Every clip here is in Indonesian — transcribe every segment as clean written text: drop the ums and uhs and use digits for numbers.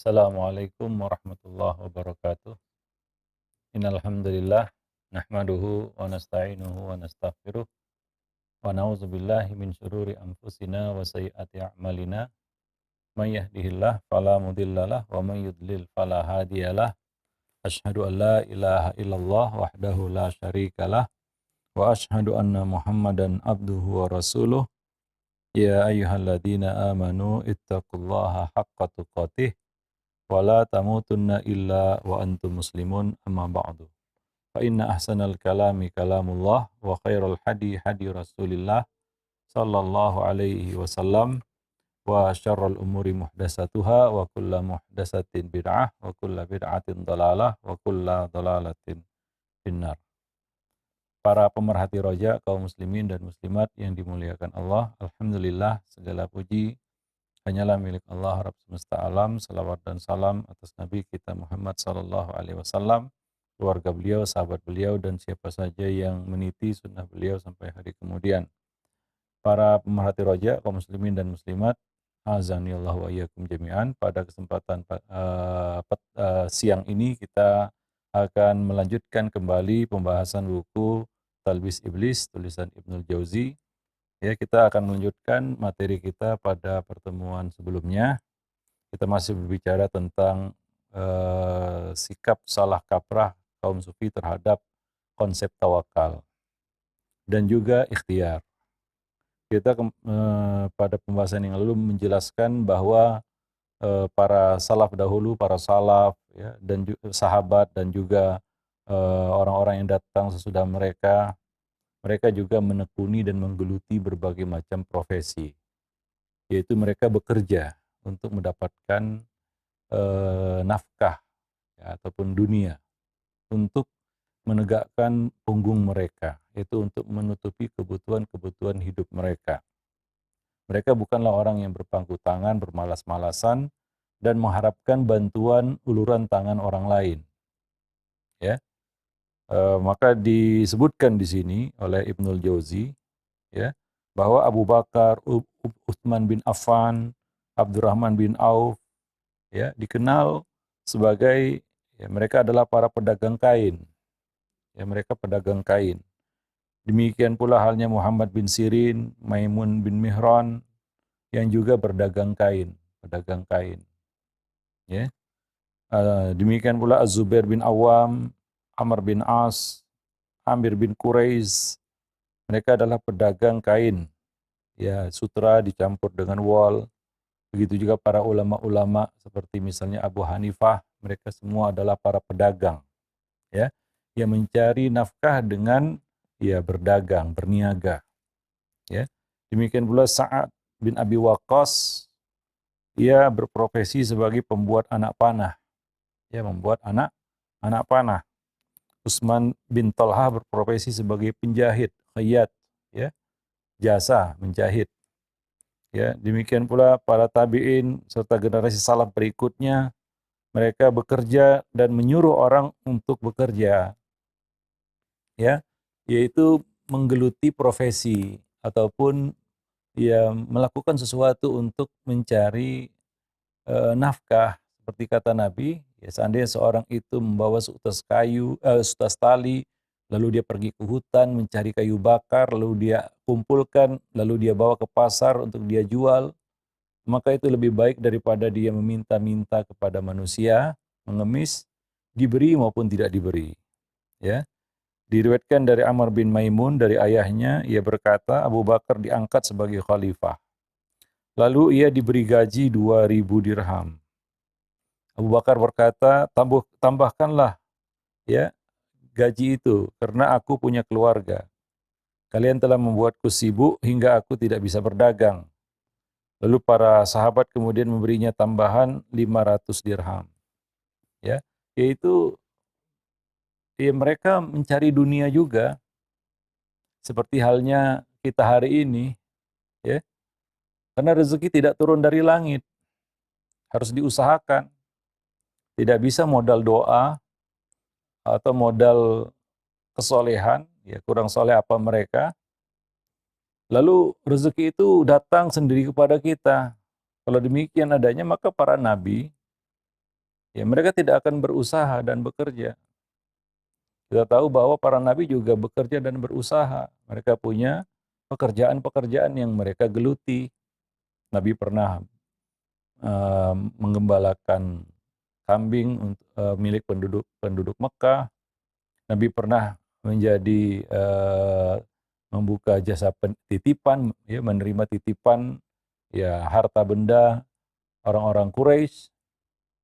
Assalamualaikum warahmatullahi wabarakatuh. Innal hamdalillah nahmaduhu wa nasta'inuhu wa nastaghfiruh wa na'udzu billahi min syururi anfusina wa sayyiati a'malina. May yahdihillahu fala mudhillalah wa may yudlil fala hadiyalah. Asyhadu an la ilaha illallah wahdahu la syarikalah wa asyhadu anna Muhammadan abduhu wa rasuluh. Ya ayyuhalladzina amanu ittaqullaha haqqa tuqatih wa la tamutunna illa wa antum muslimun amma ba'du. Fa inna ahsanal kalami kalamullah wa khairal hadi hadi Rasulillah sallallahu alaihi wasallam wa syarrul umuri muhdatsatuha wa kullu muhdatsatin bid'ah wa kullu bid'atin dhalalah wa kullu dhalalatin finnar. Para pemerhati roja kaum muslimin dan muslimat yang dimuliakan Allah, alhamdulillah segala puji hanyalah milik Allah Rabb semesta alam. Salawat dan salam atas Nabi kita Muhammad sallallahu alaihi wasallam, keluarga beliau, sahabat beliau, dan siapa saja yang meniti sunnah beliau sampai hari kemudian. Para pemerhati roja, kaum muslimin dan muslimat, azanillahu wa iyyakum jami'an. Pada kesempatan siang ini kita akan melanjutkan kembali pembahasan buku Talbis Iblis, tulisan Ibnul Jauzi. Ya, kita akan melanjutkan materi kita pada pertemuan sebelumnya. Kita masih berbicara tentang sikap salah kaprah kaum sufi terhadap konsep tawakal dan juga ikhtiar. Kita pada pembahasan yang lalu menjelaskan bahwa para salaf dahulu, para salaf ya, dan sahabat dan juga orang-orang yang datang sesudah mereka, mereka juga menekuni dan menggeluti berbagai macam profesi, yaitu mereka bekerja untuk mendapatkan nafkah ya, ataupun dunia, untuk menegakkan punggung mereka, yaitu untuk menutupi kebutuhan-kebutuhan hidup mereka. Mereka bukanlah orang yang berpangku tangan, bermalas-malasan, dan mengharapkan bantuan uluran tangan orang lain. Ya, maka disebutkan di sini oleh Ibnul Jauzi, ya, bahwa Abu Bakar, Utsman bin Affan, Abdurrahman bin Auf, ya, dikenal sebagai, ya, mereka adalah para pedagang kain. Ya, mereka pedagang kain. Demikian pula halnya Muhammad bin Sirin, Maimun bin Mihran yang juga berdagang kain, pedagang kain. Ya. Demikian pula Az-Zubair bin Awam, Amr bin As, Amir bin Quraiz, mereka adalah pedagang kain. Ya, sutra dicampur dengan wol. Begitu juga para ulama-ulama seperti misalnya Abu Hanifah, mereka semua adalah para pedagang, ya, yang mencari nafkah dengan ya berdagang, berniaga, ya. Demikian pula Sa'ad bin Abi Waqqas, ia berprofesi sebagai pembuat anak panah, ya, membuat anak panah. Utsman bin Talha berprofesi sebagai penjahit, khayyat, ya, jasa menjahit. Ya, demikian pula para tabi'in serta generasi salaf berikutnya, mereka bekerja dan menyuruh orang untuk bekerja, ya, yaitu menggeluti profesi ataupun ya melakukan sesuatu untuk mencari nafkah. Seperti kata Nabi, ya, seandainya seorang itu membawa seutas kayu, seutas tali, lalu dia pergi ke hutan mencari kayu bakar, lalu dia kumpulkan, lalu dia bawa ke pasar untuk dia jual, maka itu lebih baik daripada dia meminta-minta kepada manusia, mengemis, diberi maupun tidak diberi. Ya. Diriwayatkan dari Amr bin Maimun dari ayahnya, ia berkata, Abu Bakar diangkat sebagai khalifah. Lalu ia diberi gaji 2.000 dirham. Abu Bakar berkata, tambahkanlah ya gaji itu karena aku punya keluarga. Kalian telah membuatku sibuk hingga aku tidak bisa berdagang. Lalu para sahabat kemudian memberinya tambahan 500 dirham. Ya, yaitu ya mereka mencari dunia juga seperti halnya kita hari ini, ya. Karena rezeki tidak turun dari langit. Harus diusahakan. Tidak bisa modal doa atau modal kesolehan, ya kurang soleh apa mereka, lalu rezeki itu datang sendiri kepada kita. Kalau demikian adanya, maka para nabi Ya, mereka tidak akan berusaha dan bekerja. Kita tahu bahwa para nabi juga bekerja dan berusaha. Mereka punya pekerjaan-pekerjaan yang mereka geluti. Nabi pernah menggembalakan kambing milik penduduk Mekah. Nabi pernah menjadi membuka jasa titipan, ya, menerima titipan, ya, harta benda orang-orang Quraisy,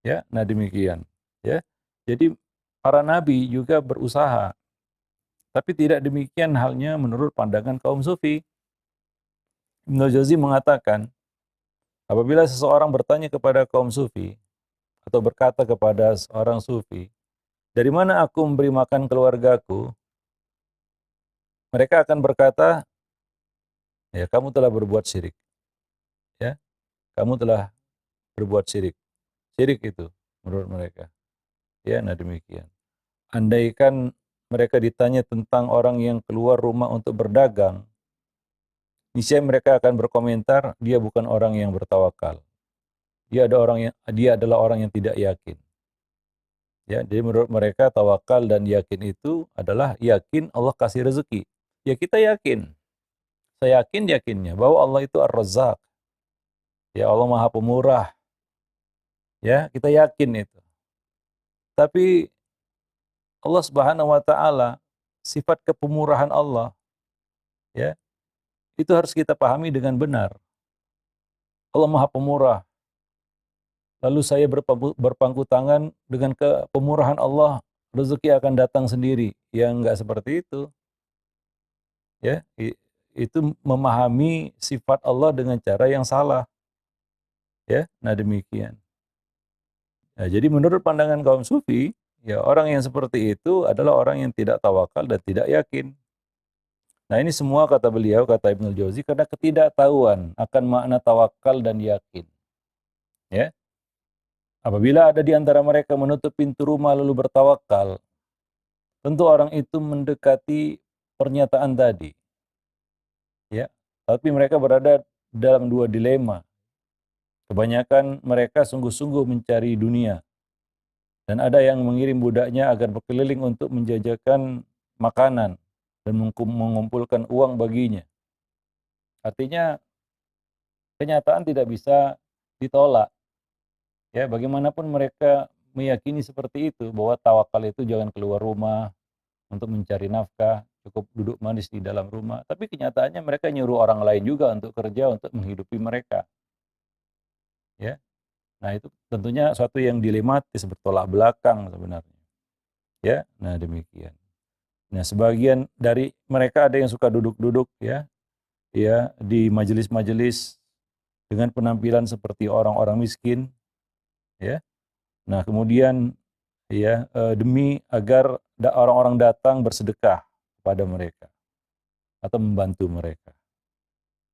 ya. Nah, demikian, ya. Jadi para nabi juga berusaha, tapi tidak demikian halnya menurut pandangan kaum sufi. Ibnu Jauzi mengatakan, apabila seseorang bertanya kepada kaum sufi atau berkata kepada seorang sufi, dari mana aku memberi makan keluargaku? Mereka akan berkata, ya, kamu telah berbuat syirik, ya, kamu telah berbuat syirik. Syirik itu menurut mereka. Ya, nah demikian. Andaikan mereka ditanya tentang orang yang keluar rumah untuk berdagang, niscaya mereka akan berkomentar, dia bukan orang yang bertawakal. Dia adalah orang yang tidak yakin. Ya, jadi menurut mereka tawakal dan yakin itu adalah yakin Allah kasih rezeki. Ya, kita yakin. Saya yakinnya bahwa Allah itu Ar-Razzaq. Ya, Allah Maha Pemurah. Ya, kita yakin itu. Tapi Allah Subhanahu wa taala, sifat kepemurahan Allah, ya, itu harus kita pahami dengan benar. Allah Maha Pemurah. Lalu saya berpangku tangan dengan kepemurahan Allah, rezeki akan datang sendiri. Ya, enggak seperti itu. Ya, itu memahami sifat Allah dengan cara yang salah. Ya, nah demikian. Nah, jadi menurut pandangan kaum sufi, ya, orang yang seperti itu adalah orang yang tidak tawakal dan tidak yakin. Nah, ini semua kata beliau, kata Ibnu Jauzi, karena ketidaktahuan akan makna tawakal dan yakin. Ya, apabila ada di antara mereka menutup pintu rumah lalu bertawakal, tentu orang itu mendekati pernyataan tadi. Ya, tapi mereka berada dalam dua dilema. Kebanyakan mereka sungguh-sungguh mencari dunia, dan ada yang mengirim budaknya agar berkeliling untuk menjajakan makanan dan mengumpulkan uang baginya. Artinya kenyataan tidak bisa ditolak. Ya, bagaimanapun mereka meyakini seperti itu, bahwa tawakal itu jangan keluar rumah untuk mencari nafkah, cukup duduk manis di dalam rumah. Tapi kenyataannya mereka nyuruh orang lain juga untuk kerja untuk menghidupi mereka. Ya, nah itu tentunya suatu yang dilematis, bertolak belakang sebenarnya. Ya, nah demikian. Nah, sebagian dari mereka ada yang suka duduk-duduk, ya, ya, di majelis-majelis dengan penampilan seperti orang-orang miskin, ya. Nah, kemudian, ya, demi agar orang-orang datang bersedekah kepada mereka atau membantu mereka.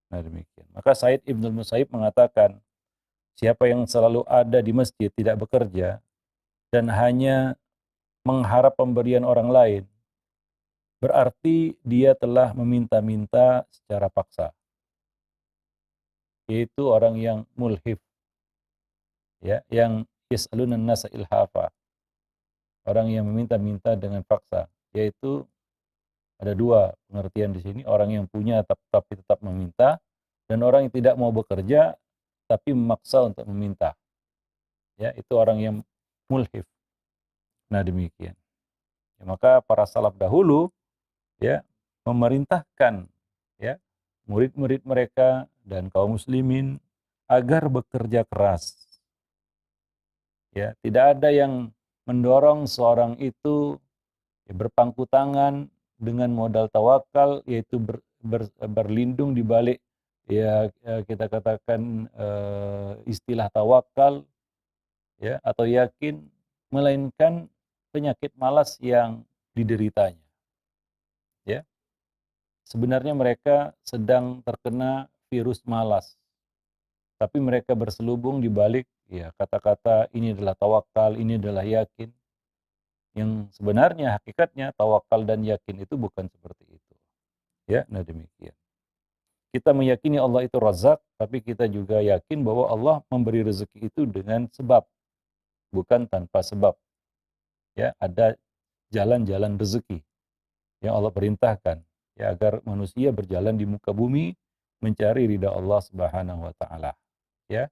Nah, demikian. Maka Said Ibnul Musayyib mengatakan, siapa yang selalu ada di masjid tidak bekerja dan hanya mengharap pemberian orang lain, berarti dia telah meminta-minta secara paksa. Yaitu orang yang mulhif, ya, yang yas'alunan nasa ilhafa. Orang yang meminta-minta dengan paksa, yaitu ada dua pengertian di sini, orang yang punya tapi tetap meminta, dan orang yang tidak mau bekerja tapi memaksa untuk meminta. Ya, itu orang yang mulhif. Nah, demikian. Ya, maka para salaf dahulu, ya, memerintahkan, ya, murid-murid mereka dan kaum muslimin agar bekerja keras. Ya, tidak ada yang mendorong seorang itu, ya, berpangku tangan dengan modal tawakal, yaitu berlindung di balik, ya, kita katakan istilah tawakal, ya, atau yakin, melainkan penyakit malas yang dideritanya. Ya, sebenarnya mereka sedang terkena virus malas, tapi mereka berselubung di balik, ya, kata-kata ini adalah tawakal, ini adalah yakin. Yang sebenarnya hakikatnya tawakal dan yakin itu bukan seperti itu. Ya, nah demikian. Kita meyakini Allah itu Razzaq, tapi kita juga yakin bahwa Allah memberi rezeki itu dengan sebab. bukan tanpa sebab. Ya, ada jalan-jalan rezeki yang Allah perintahkan ya agar manusia berjalan di muka bumi mencari ridha Allah Subhanahu wa taala. Ya,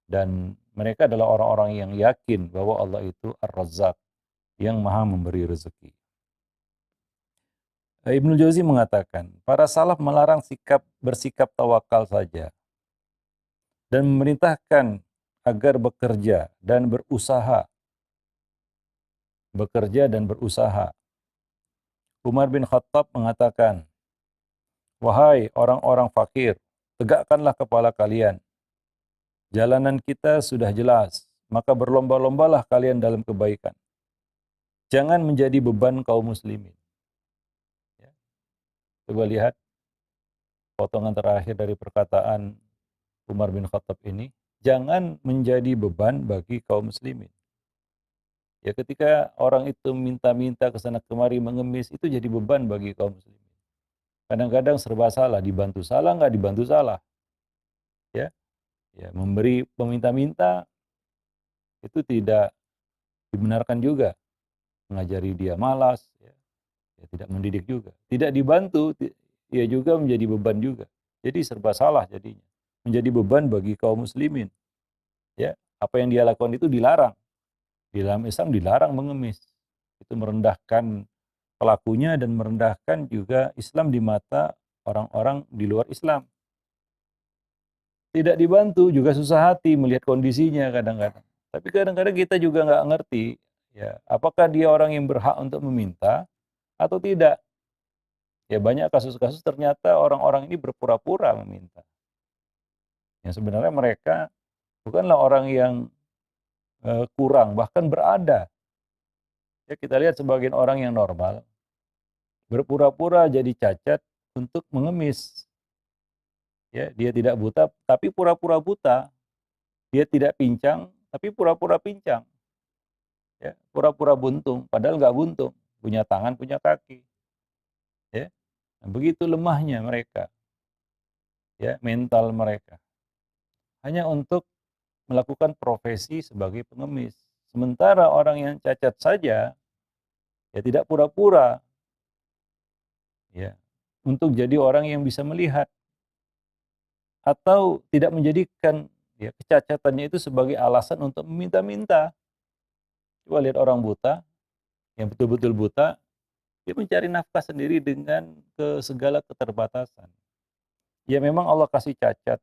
dan mereka adalah orang-orang yang yakin bahwa Allah itu Ar-Razzaq, yang Maha memberi rezeki. Ibnu Jauzi mengatakan, para salaf melarang bersikap tawakal saja dan memerintahkan agar bekerja dan berusaha. Umar bin Khattab mengatakan, wahai orang-orang fakir, tegakkanlah kepala kalian. Jalanan kita sudah jelas, maka berlomba-lombalah kalian dalam kebaikan. Jangan menjadi beban kaum muslimin. Ya. Coba lihat potongan terakhir dari perkataan Umar bin Khattab ini. Jangan menjadi beban bagi kaum muslimin. Ya, ketika orang itu minta-minta ke sana kemari mengemis, itu jadi beban bagi kaum muslimin. Kadang-kadang serba salah, dibantu salah, nggak dibantu salah. Ya, ya, memberi peminta-minta itu tidak dibenarkan juga. Mengajari dia malas, ya, ya tidak mendidik juga. Tidak dibantu, ya juga menjadi beban juga. Jadi serba salah jadinya. Menjadi beban bagi kaum muslimin. Ya, apa yang dia lakukan itu dilarang. Di dalam Islam dilarang mengemis. Itu merendahkan pelakunya dan merendahkan juga Islam di mata orang-orang di luar Islam. Tidak dibantu juga susah hati melihat kondisinya kadang-kadang. Tapi kadang-kadang kita juga nggak ngerti, ya, apakah dia orang yang berhak untuk meminta atau tidak. Ya, banyak kasus-kasus ternyata orang-orang ini berpura-pura meminta. Yang sebenarnya mereka bukanlah orang yang kurang, bahkan berada. Ya, kita lihat sebagian orang yang normal berpura-pura jadi cacat untuk mengemis. Ya, dia tidak buta tapi pura-pura buta. Dia tidak pincang tapi pura-pura pincang. Ya, pura-pura buntung padahal nggak buntung, punya tangan, punya kaki. Ya. Nah, begitu lemahnya mereka. Ya, mental mereka. Hanya untuk melakukan profesi sebagai pengemis. Sementara orang yang cacat saja ya tidak pura-pura ya untuk jadi orang yang bisa melihat atau tidak menjadikan ya kecacatannya itu sebagai alasan untuk meminta-minta. Coba lihat orang buta yang betul-betul buta, dia mencari nafkah sendiri dengan segala keterbatasan. Ya memang Allah kasih cacat,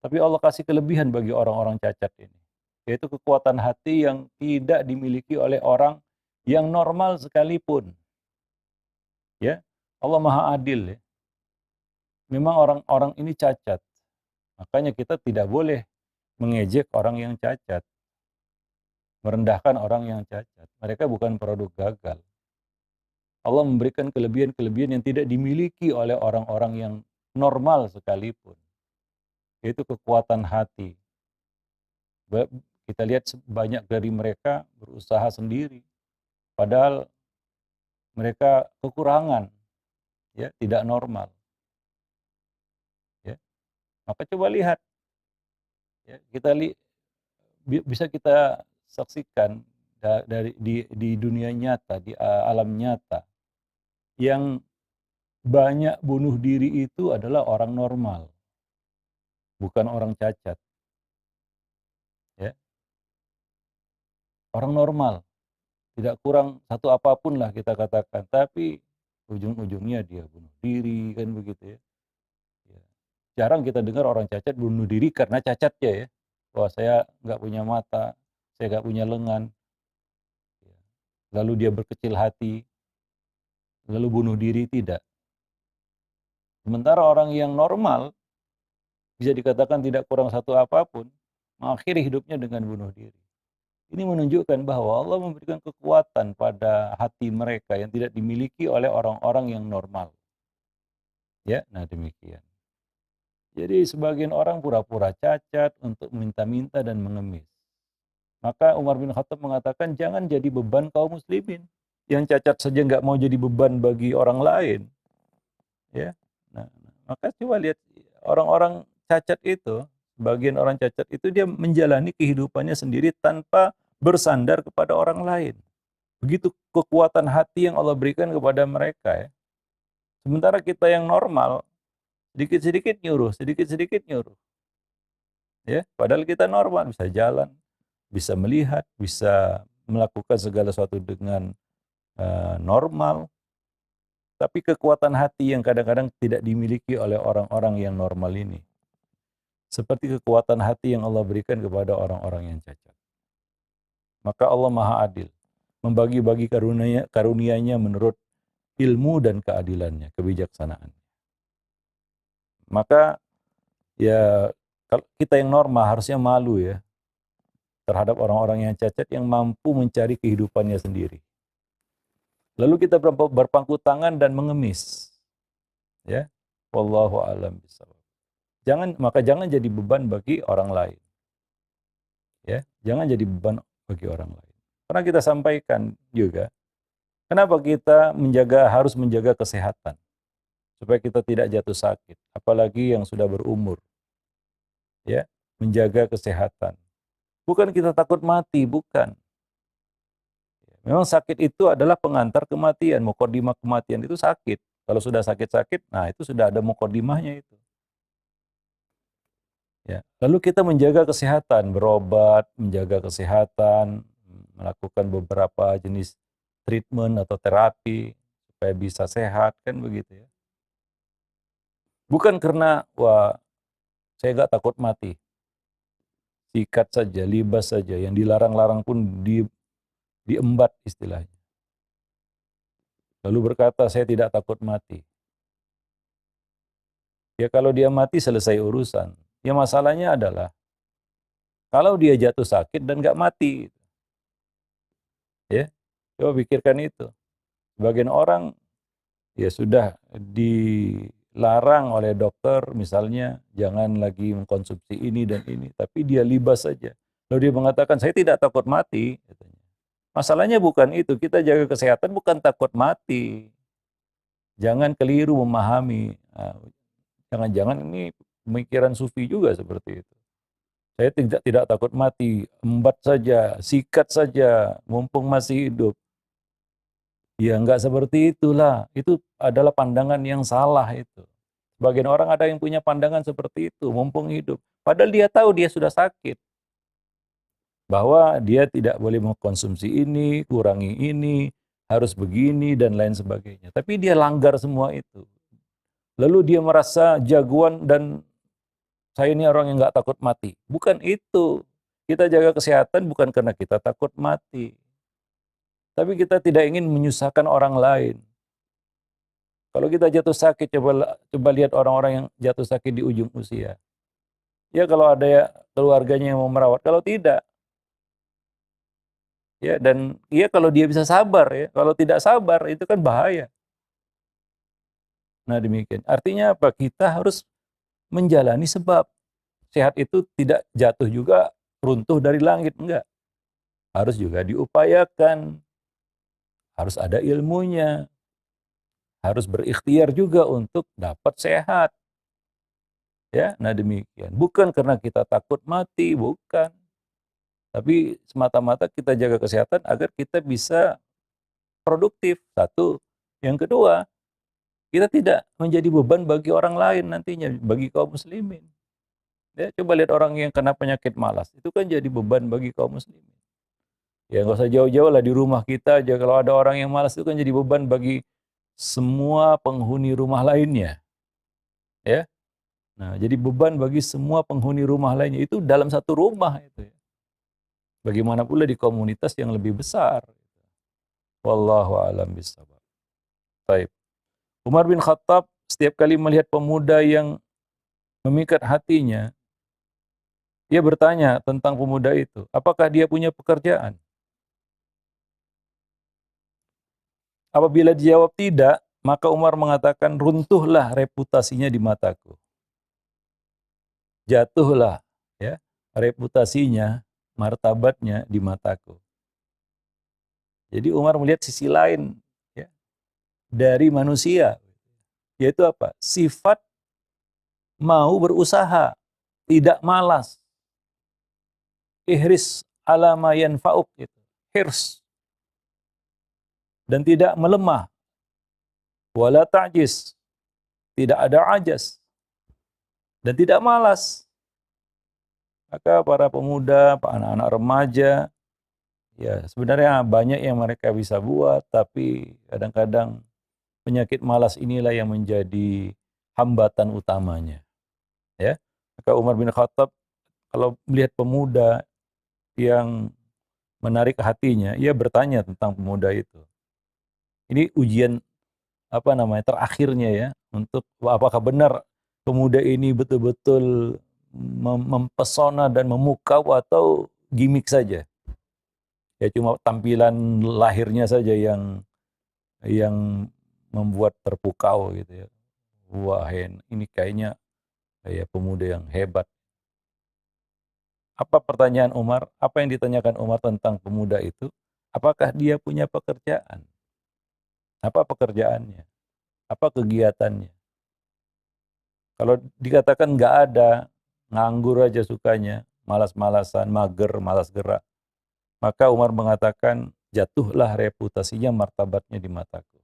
tapi Allah kasih kelebihan bagi orang-orang cacat ini, yaitu kekuatan hati yang tidak dimiliki oleh orang yang normal sekalipun. Ya, Allah Maha Adil ya. Memang orang-orang ini cacat. Makanya kita tidak boleh mengejek orang yang cacat, merendahkan orang yang cacat. Mereka bukan produk gagal. Allah memberikan kelebihan-kelebihan yang tidak dimiliki oleh orang-orang yang normal sekalipun, yaitu kekuatan hati. Kita lihat banyak dari mereka berusaha sendiri, padahal mereka kekurangan, ya tidak normal. Ya. Maka coba lihat, ya, bisa kita saksikan dari di dunia nyata, di alam nyata, yang banyak bunuh diri itu adalah orang normal, bukan orang cacat. Ya. Orang normal, tidak kurang satu apapun lah kita katakan, tapi ujung-ujungnya dia bunuh diri, kan begitu ya. Ya. Jarang kita dengar orang cacat bunuh diri karena cacatnya ya. Wah, saya nggak punya mata, saya nggak punya lengan. Ya. Lalu dia berkecil hati, lalu bunuh diri, tidak. Sementara orang yang normal bisa dikatakan tidak kurang satu apapun, mengakhiri hidupnya dengan bunuh diri. Ini menunjukkan bahwa Allah memberikan kekuatan pada hati mereka yang tidak dimiliki oleh orang-orang yang normal. Ya, nah demikian. Jadi sebagian orang pura-pura cacat untuk minta-minta dan mengemis. Maka Umar bin Khattab mengatakan jangan jadi beban kaum muslimin. Yang cacat saja nggak mau jadi beban bagi orang lain. Ya, nah, maka coba lihat orang-orang cacat itu, bagian orang cacat itu dia menjalani kehidupannya sendiri tanpa bersandar kepada orang lain. Begitu kekuatan hati yang Allah berikan kepada mereka ya. Sementara kita yang normal, sedikit-sedikit nyuruh, sedikit-sedikit nyuruh. Ya, padahal kita normal, bisa jalan, bisa melihat, bisa melakukan segala sesuatu dengan normal. Tapi kekuatan hati yang kadang-kadang tidak dimiliki oleh orang-orang yang normal ini. Seperti kekuatan hati yang Allah berikan kepada orang-orang yang cacat. Maka Allah Maha Adil, membagi-bagi karunia-Nya menurut ilmu dan keadilannya, kebijaksanaan. Maka ya kalau kita yang normal harusnya malu ya terhadap orang-orang yang cacat yang mampu mencari kehidupannya sendiri. Lalu kita berpangku tangan dan mengemis. Ya. Wallahu a'lam bishawab. Jangan jadi beban bagi orang lain. Ya, jangan jadi beban bagi orang lain. Karena kita sampaikan juga, kenapa kita harus menjaga kesehatan supaya kita tidak jatuh sakit, apalagi yang sudah berumur. Ya, menjaga kesehatan. Bukan kita takut mati, bukan. Memang sakit itu adalah pengantar kematian, muqaddimah kematian itu sakit. Kalau sudah sakit-sakit, nah itu sudah ada muqaddimahnya itu. Ya. Lalu kita menjaga kesehatan, berobat, menjaga kesehatan, melakukan beberapa jenis treatment atau terapi supaya bisa sehat, kan begitu ya. Bukan karena, wah saya nggak takut mati. Sikat saja, libas saja, yang dilarang-larang pun diembat istilahnya. Lalu berkata, saya tidak takut mati. Ya kalau dia mati selesai urusan. Ya masalahnya adalah, kalau dia jatuh sakit dan nggak mati. Ya, coba pikirkan itu. Sebagian orang ya sudah dilarang oleh dokter misalnya jangan lagi mengkonsumsi ini dan ini, tapi dia libas saja. Lalu dia mengatakan saya tidak takut mati. Masalahnya bukan itu, kita jaga kesehatan bukan takut mati. Jangan keliru memahami. Jangan-jangan ini pemikiran sufi juga seperti itu. Saya tidak takut mati, embat saja, sikat saja, mumpung masih hidup. Ya enggak seperti itulah. Itu adalah pandangan yang salah itu. Sebagian orang ada yang punya pandangan seperti itu, mumpung hidup. Padahal dia tahu dia sudah sakit. Bahwa dia tidak boleh mengkonsumsi ini, kurangi ini, harus begini, dan lain sebagainya. Tapi dia langgar semua itu. Lalu dia merasa jagoan dan saya ini orang yang nggak takut mati. Bukan itu. Kita jaga kesehatan bukan karena kita takut mati. Tapi kita tidak ingin menyusahkan orang lain. Kalau kita jatuh sakit, coba lihat orang-orang yang jatuh sakit di ujung usia. Ya kalau ada ya keluarganya yang mau merawat, kalau tidak. Ya dan ya kalau dia bisa sabar ya, kalau tidak sabar itu kan bahaya. Nah demikian. Artinya apa? Kita harus menjalani sebab. Sehat itu tidak jatuh juga runtuh dari langit, enggak. Harus juga diupayakan. Harus ada ilmunya. Harus berikhtiar juga untuk dapat sehat. Ya, nah demikian. Bukan karena kita takut mati, bukan. Tapi semata-mata kita jaga kesehatan agar kita bisa produktif. Satu. Yang kedua, kita tidak menjadi beban bagi orang lain nantinya, bagi kaum muslimin. Ya, coba lihat orang yang kena penyakit malas, itu kan jadi beban bagi kaum muslimin. Ya nggak usah jauh-jauh lah, di rumah kita aja kalau ada orang yang malas itu kan jadi beban bagi semua penghuni rumah lainnya. Ya. Nah, jadi beban bagi semua penghuni rumah lainnya itu dalam satu rumah itu ya. Bagaimana pula di komunitas yang lebih besar. Wallahu a'lam bishawab. Baik. Umar bin Khattab setiap kali melihat pemuda yang memikat hatinya, dia bertanya tentang pemuda itu, apakah dia punya pekerjaan? Apabila dijawab tidak, maka Umar mengatakan, runtuhlah reputasinya di mataku. Jatuhlah ya reputasinya, martabatnya di mataku. Jadi Umar melihat sisi lain ya, dari manusia, yaitu apa? Sifat mau berusaha, tidak malas. Ihris ala ma yanfa'uk, gitu. Hirs, dan tidak melemah, wala ta'jis, tidak ada ajas, dan tidak malas. Maka para pemuda, anak-anak remaja, ya sebenarnya banyak yang mereka bisa buat, tapi kadang-kadang penyakit malas inilah yang menjadi hambatan utamanya. Ya, maka Umar bin Khattab kalau melihat pemuda yang menarik hatinya, ia bertanya tentang pemuda itu. Ini ujian apa namanya terakhirnya ya, untuk apakah benar pemuda ini betul-betul mempesona dan memukau atau gimmick saja. Ya cuma tampilan lahirnya saja yang membuat terpukau gitu ya. Wah, ini kayaknya kayak pemuda yang hebat. Apa pertanyaan Umar? Apa yang ditanyakan Umar tentang pemuda itu? Apakah dia punya pekerjaan? Apa pekerjaannya? Apa kegiatannya? Kalau dikatakan nggak ada, nganggur aja sukanya, malas-malasan, mager, malas gerak, maka Umar mengatakan jatuhlah reputasinya, martabatnya di mataku.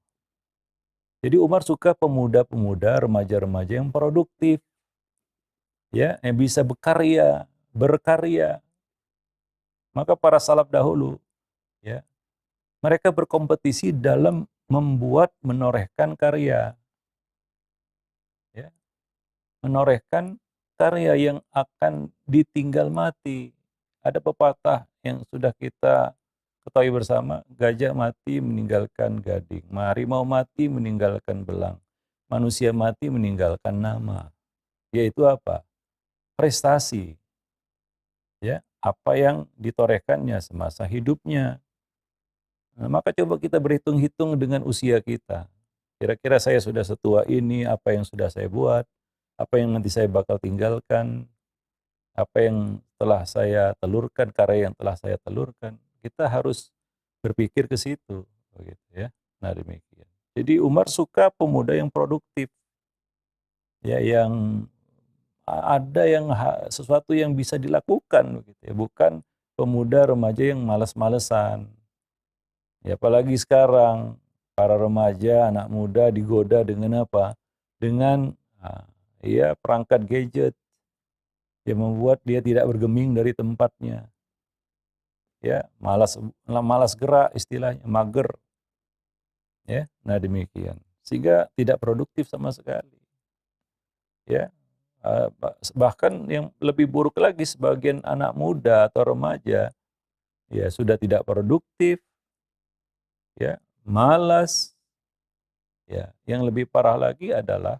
Jadi Umar suka pemuda-pemuda, remaja-remaja yang produktif, ya, yang bisa berkarya. Maka para salaf dahulu, ya, mereka berkompetisi dalam membuat, menorehkan karya, ya, menorehkan karya yang akan ditinggal mati. Ada pepatah yang sudah kita ketahui bersama, gajah mati meninggalkan gading, harimau mati meninggalkan belang, manusia mati meninggalkan nama. Yaitu apa? Prestasi, ya, apa yang ditorehkannya semasa hidupnya. Nah, maka coba kita berhitung-hitung dengan usia kita. Kira-kira saya sudah setua ini, apa yang sudah saya buat, apa yang nanti saya bakal tinggalkan, apa yang telah saya telurkan, karya yang telah saya telurkan. Kita harus berpikir ke situ, begitu ya. Nah, demikian. Jadi Umar suka pemuda yang produktif, ya, yang ada yang sesuatu yang bisa dilakukan, begitu ya. Bukan pemuda remaja yang malas-malesan. Ya, apalagi sekarang para remaja, anak muda digoda dengan apa? Dengan ya perangkat gadget yang membuat dia tidak bergeming dari tempatnya. Ya, malas gerak istilahnya, mager, ya. Nah, demikian. Sehingga tidak produktif sama sekali. Ya. Bahkan yang lebih buruk lagi, sebagian anak muda atau remaja ya sudah tidak produktif, ya, malas. Ya, yang lebih parah lagi adalah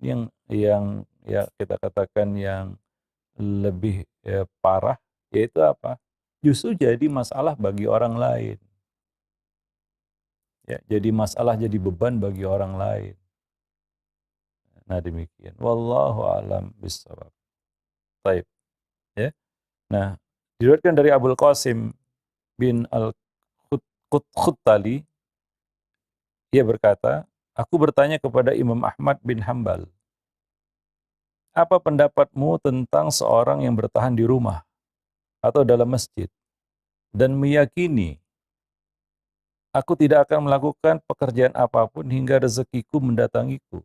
yang ya kita katakan yang lebih parah, yaitu apa? Justru jadi masalah bagi orang lain. Ya, jadi masalah, jadi beban bagi orang lain. Nah, demikian. Wallahu a'lam bishawab. Baik, ya. Nah, diriwayatkan dari Abul Qasim bin Al-Khuttali, ia berkata, aku bertanya kepada Imam Ahmad bin Hambal, apa pendapatmu tentang seorang yang bertahan di rumah atau dalam masjid dan meyakini aku tidak akan melakukan pekerjaan apapun hingga rezekiku mendatangiku.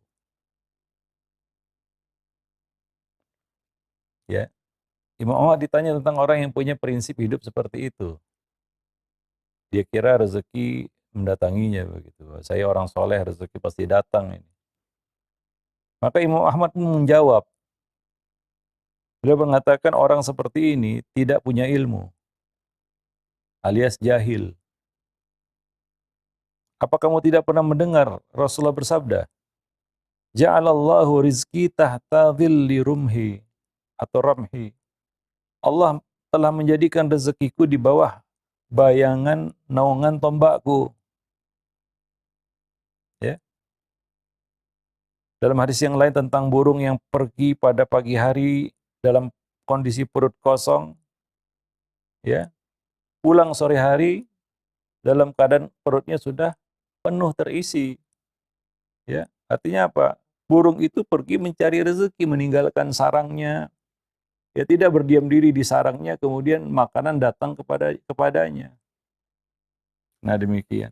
Ya, Imam Ahmad ditanya tentang orang yang punya prinsip hidup seperti itu. Dia kira rezeki mendatanginya begitu. Saya orang soleh, rezeki pasti datang ini. Maka Imam Ahmad pun menjawab. Beliau mengatakan orang seperti ini tidak punya ilmu, alias jahil. Apa kamu tidak pernah mendengar Rasulullah bersabda, Ja'alallahu rizki tahta dhilli rumhi atau ramhi. Allah telah menjadikan rezekiku di bawah bayangan naungan tombakku. Ya. Dalam hadis yang lain tentang burung yang pergi pada pagi hari dalam kondisi perut kosong, ya, pulang sore hari dalam keadaan perutnya sudah penuh terisi. Ya, artinya apa? Burung itu pergi mencari rezeki, meninggalkan sarangnya, Ya tidak berdiam diri di sarangnya, kemudian makanan datang kepadanya. Nah demikian.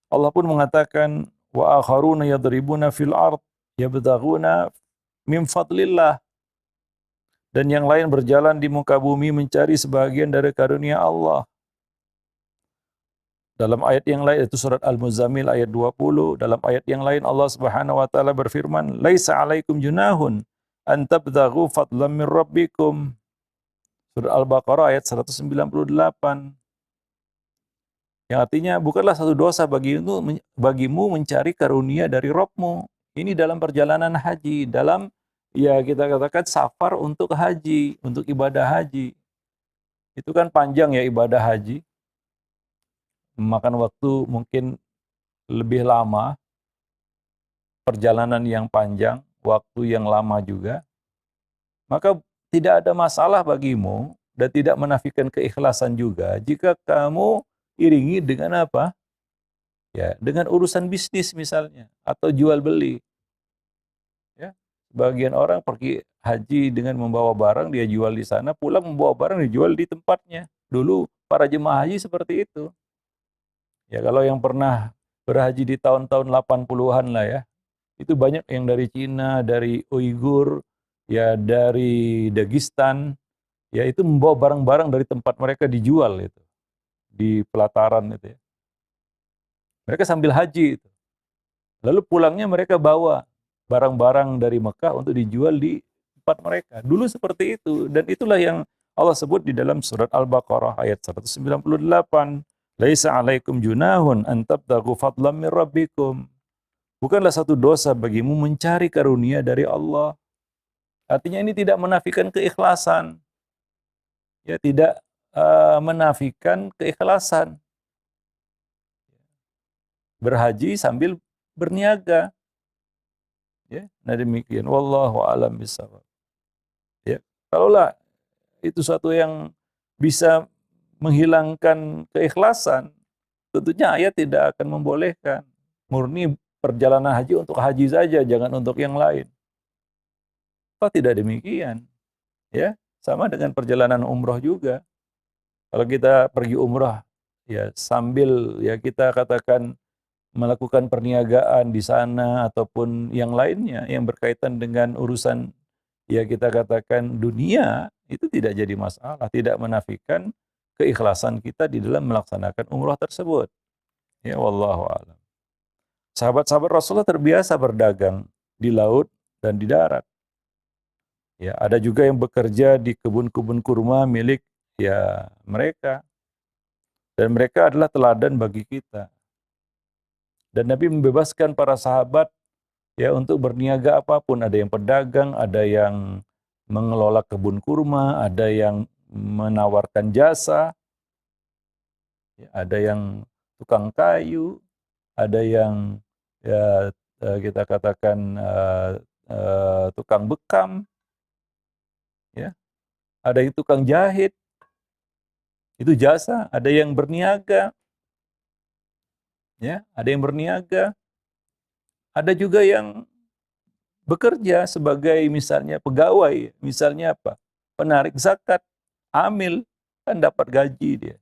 Allah pun mengatakan wa akharuna yadribuna fil ard yabtaghuna min fadlillah, dan yang lain berjalan di muka bumi mencari sebagian dari karunia Allah. Dalam ayat yang lain, itu surat Al-Muzammil ayat 20, dalam ayat yang lain Allah Subhanahu wa taala berfirman, "Laisa 'alaikum junahun an tabtaghu fadlan min rabbikum." Surat Al-Baqarah ayat 198. Yang artinya bukanlah satu dosa bagimu mencari karunia dari Rabbmu. Ini dalam perjalanan haji, dalam ya kita katakan safar untuk haji, untuk ibadah haji. Itu kan panjang ya ibadah haji, memakan waktu mungkin lebih lama, perjalanan yang panjang, waktu yang lama juga. Maka tidak ada masalah bagimu dan tidak menafikan keikhlasan juga jika kamu iringi dengan apa? Ya, dengan urusan bisnis misalnya atau jual beli. Ya. Sebagian orang pergi haji dengan membawa barang, dia jual di sana, pulang membawa barang dijual di tempatnya. Dulu para jemaah haji seperti itu. Ya, kalau yang pernah berhaji di tahun-tahun 80-an lah ya, itu banyak yang dari Cina, dari Uighur, ya dari Dagestan, ya itu membawa barang-barang dari tempat mereka dijual itu di pelataran itu ya. Mereka sambil haji itu. Lalu pulangnya mereka bawa barang-barang dari Mekah untuk dijual di tempat mereka. Dulu seperti itu, dan itulah yang Allah sebut di dalam surat Al-Baqarah ayat 198. Laisa 'alaikum junahun an tabtaghu fadlan min rabbikum. Bukanlah satu dosa bagimu mencari karunia dari Allah. Artinya ini tidak menafikan keikhlasan. Ya, tidak menafikan keikhlasan. Berhaji sambil berniaga. Ya, nah demikian. Wallahu a'lam bishawab. Ya, kalaulah itu suatu yang bisa menghilangkan keikhlasan, tentunya ayat tidak akan membolehkan. Murni perjalanan haji untuk haji saja, jangan untuk yang lain. Atau tidak demikian, ya sama dengan perjalanan umroh juga. Kalau kita pergi umroh, ya sambil ya kita katakan melakukan perniagaan di sana ataupun yang lainnya yang berkaitan dengan urusan ya kita katakan dunia, itu tidak jadi masalah, tidak menafikan keikhlasan kita di dalam melaksanakan umrah tersebut. Ya wallahu a'lam. Sahabat-sahabat Rasulullah terbiasa berdagang di laut dan di darat. Ya, ada juga yang bekerja di kebun-kebun kurma milik ya mereka, dan mereka adalah teladan bagi kita. Dan Nabi membebaskan para sahabat ya untuk berniaga apapun, ada yang pedagang, ada yang mengelola kebun kurma, ada yang menawarkan jasa, ya, ada yang tukang kayu, ada yang ya kita katakan tukang bekam, ya, ada yang tukang jahit, itu jasa, ada yang berniaga, ya, ada yang berniaga, ada juga yang bekerja sebagai misalnya pegawai, misalnya apa? Penarik zakat, amil, kan dapat gaji dia.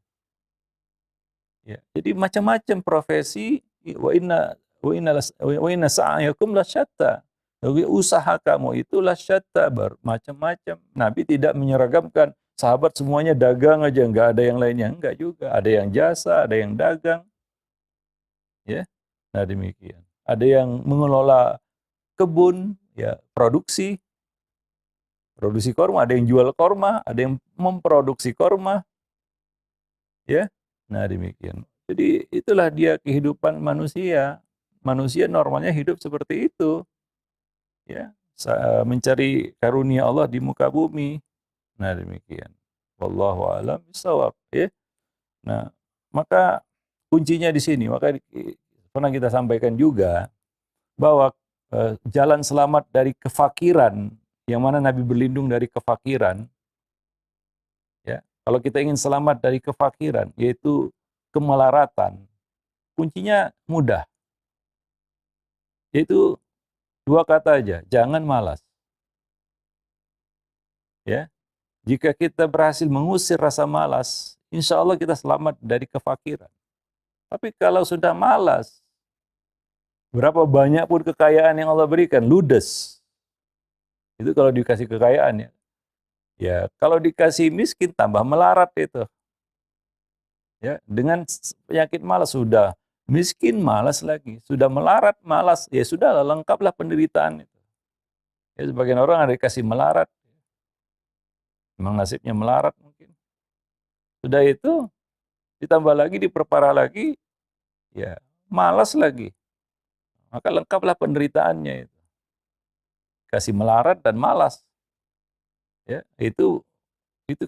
Ya, jadi macam-macam profesi. Wa inna sa'yakum lasyatta. Jadi usaha kamu itu lasyatta, bermacam-macam. Nabi tidak menyeragamkan sahabat semuanya dagang aja, enggak ada yang lainnya, enggak juga. Ada yang jasa, ada yang dagang. Ya. Nah, demikian. Ada yang mengelola kebun, ya, produksi korma, ada yang jual korma, ada yang memproduksi korma, ya. Nah, demikian. Jadi itulah dia kehidupan manusia. Manusia normalnya hidup seperti itu, ya. Mencari karunia Allah di muka bumi. Nah, demikian. Wallahu a'lam bishawab, ya. Nah, maka kuncinya di sini, maka pernah kita sampaikan juga bahwa jalan selamat dari kefakiran, yang mana Nabi berlindung dari kefakiran, ya. Kalau kita ingin selamat dari kefakiran, yaitu kemelaratan, kuncinya mudah, yaitu dua kata aja, jangan malas. Ya, Jika kita berhasil mengusir rasa malas, insya Allah kita selamat dari kefakiran. Tapi kalau sudah malas, berapa banyak pun kekayaan yang Allah berikan, ludes. Itu kalau dikasih kekayaan ya. Ya, kalau dikasih miskin tambah melarat itu. Ya, dengan penyakit malas sudah miskin malas lagi, sudah melarat malas, ya sudah lengkaplah penderitaan itu. Ya, sebagian orang ada dikasih melarat, memang nasibnya melarat mungkin. Sudah itu ditambah lagi, diperparah lagi, ya malas lagi. Maka lengkaplah penderitaannya itu. Kasih melarat dan malas. Ya, itu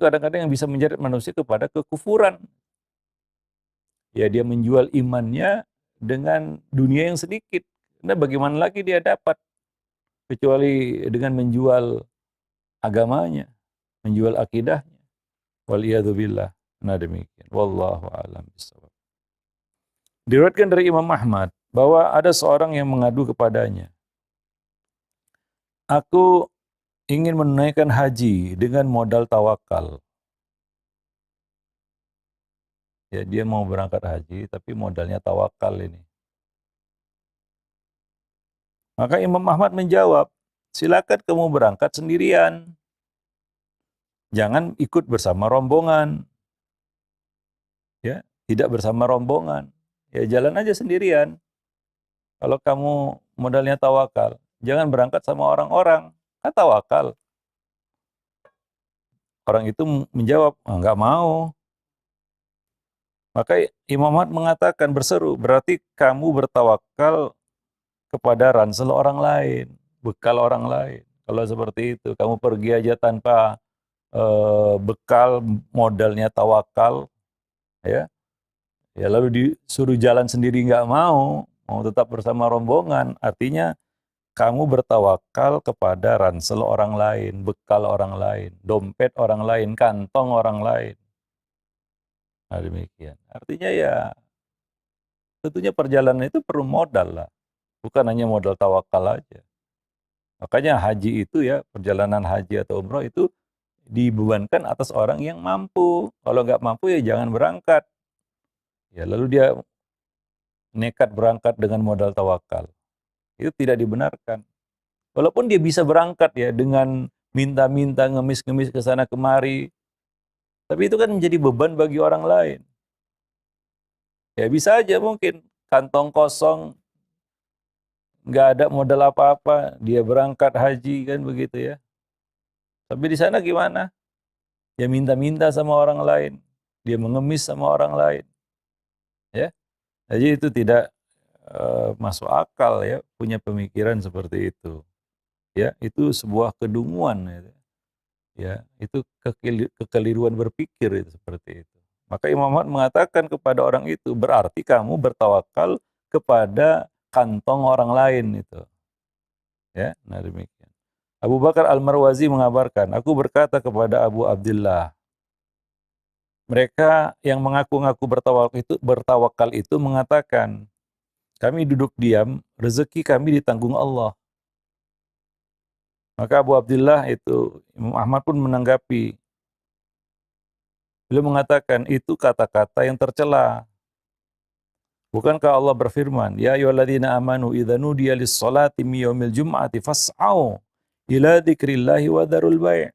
kadang-kadang yang bisa menjerat manusia kepada kekufuran. Ya, dia menjual imannya dengan dunia yang sedikit. Nah, bagaimana lagi dia dapat kecuali dengan menjual agamanya, menjual akidahnya. Waliyadzubillah. Nah, demikian. Wallahu a'lam bishawab. Diriwayatkan dari Imam Ahmad bahwa ada seorang yang mengadu kepadanya, aku ingin menunaikan haji dengan modal tawakal. Ya, dia mau berangkat haji tapi modalnya tawakal ini. Maka Imam Ahmad menjawab, silakan kamu berangkat sendirian. Jangan ikut bersama rombongan. Ya, tidak bersama rombongan. Ya, jalan aja sendirian. Kalau kamu modalnya tawakal, jangan berangkat sama orang-orang. Kan tawakal. Orang itu menjawab, nggak mau. Maka Imam Ahmad mengatakan, berseru, berarti kamu bertawakal kepada ransel orang lain, bekal orang lain. Kalau seperti itu, kamu pergi aja tanpa bekal, modalnya tawakal, ya, ya lalu disuruh jalan sendiri nggak mau tetap bersama rombongan, artinya kamu bertawakal kepada ransel orang lain, bekal orang lain, dompet orang lain, kantong orang lain. Nah, demikian. Artinya ya tentunya perjalanan itu perlu modal lah, bukan hanya modal tawakal aja. Makanya haji itu ya, perjalanan haji atau umroh itu dibebankan atas orang yang mampu. Kalau nggak mampu ya jangan berangkat. Ya lalu dia nekat berangkat dengan modal tawakal. Itu tidak dibenarkan. Walaupun dia bisa berangkat ya dengan minta-minta, ngemis-ngemis ke sana kemari, tapi itu kan menjadi beban bagi orang lain. Ya bisa aja mungkin kantong kosong, nggak ada modal apa-apa, dia berangkat haji kan begitu ya. Tapi di sana gimana? Dia minta-minta sama orang lain, dia mengemis sama orang lain, ya. Jadi itu tidak masuk akal ya, punya pemikiran seperti itu. Ya, itu sebuah kedunguan ya. Ya, itu kekeliruan berpikir itu seperti itu. Maka Imam Ahmad mengatakan kepada orang itu, berarti kamu bertawakal kepada kantong orang lain itu. Ya, nah demikian. Abu Bakar Al-Marwazi mengabarkan, aku berkata kepada Abu Abdullah, mereka yang mengaku-ngaku bertawakal itu mengatakan, kami duduk diam, rezeki kami ditanggung Allah. Maka Abu Abdullah itu, Imam Ahmad pun menanggapi, beliau mengatakan, itu kata-kata yang tercela. Bukankah Allah berfirman, ya ayyuhalladzina amanu idza nudiya lis-salati min yaumil jum'ati fas'au ila dzikrillahi wa dzarul bai'.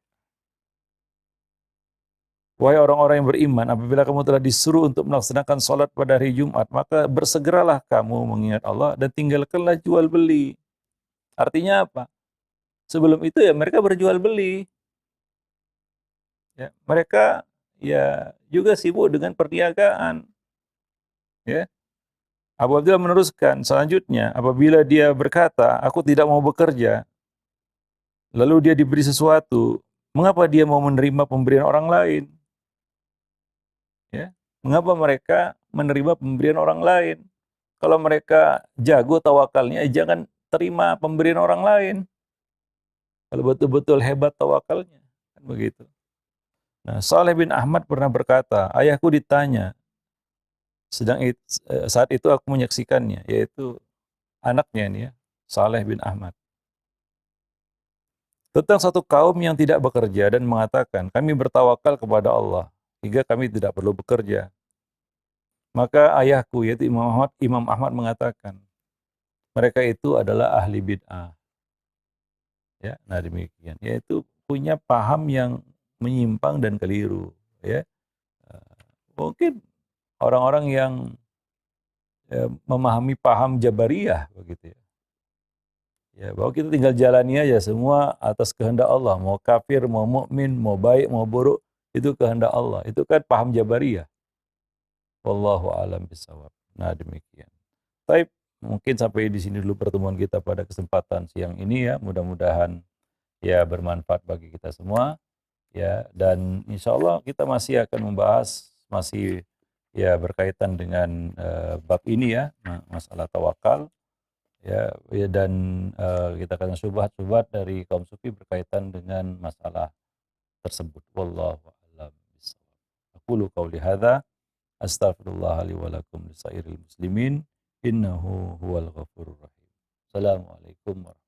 Wahai orang-orang yang beriman, apabila kamu telah disuruh untuk melaksanakan salat pada hari Jumat, maka bersegeralah kamu mengingat Allah dan tinggalkanlah jual beli. Artinya apa? Sebelum itu ya mereka berjual beli. Ya, mereka ya juga sibuk dengan perniagaan. Ya. Abu Abdullah meneruskan selanjutnya, apabila dia berkata, aku tidak mau bekerja, lalu dia diberi sesuatu, mengapa dia mau menerima pemberian orang lain? Ya. Mengapa mereka menerima pemberian orang lain? Kalau mereka jago tawakalnya, jangan terima pemberian orang lain. Kalau betul-betul hebat tawakalnya, kan begitu. Nah, Saleh bin Ahmad pernah berkata, ayahku ditanya, saat itu aku menyaksikannya, yaitu anaknya ini ya, Saleh bin Ahmad. tentang satu kaum yang tidak bekerja dan mengatakan, kami bertawakal kepada Allah hingga kami tidak perlu bekerja. Maka ayahku yaitu Imam Ahmad mengatakan, mereka itu adalah ahli bid'ah. Ya, nah demikian. Yaitu punya paham yang menyimpang dan keliru. Ya, mungkin orang-orang yang memahami paham Jabariyah begitu ya. Ya, bahwa kita tinggal jalani aja semua atas kehendak Allah. Mau kafir, mau mukmin, mau baik, mau buruk, itu kehendak Allah. Itu kan paham Jabariyah. Wallahu a'lam bishawab. Nah, demikian. Baik, mungkin sampai di sini dulu pertemuan kita pada kesempatan siang ini ya. Mudah-mudahan ya bermanfaat bagi kita semua ya, dan insya Allah kita masih akan membahas masih ya berkaitan dengan bab ini ya, masalah tawakal ya, dan kita akan syubhat-syubhat dari kaum sufi berkaitan dengan masalah tersebut. Wallahu a'lam bishawab. Aqulu qauli hadza astaghfirullah li wa lakum lisairil muslimin innahu huwal ghafurur rahim. Assalamualaikum warahmatullahi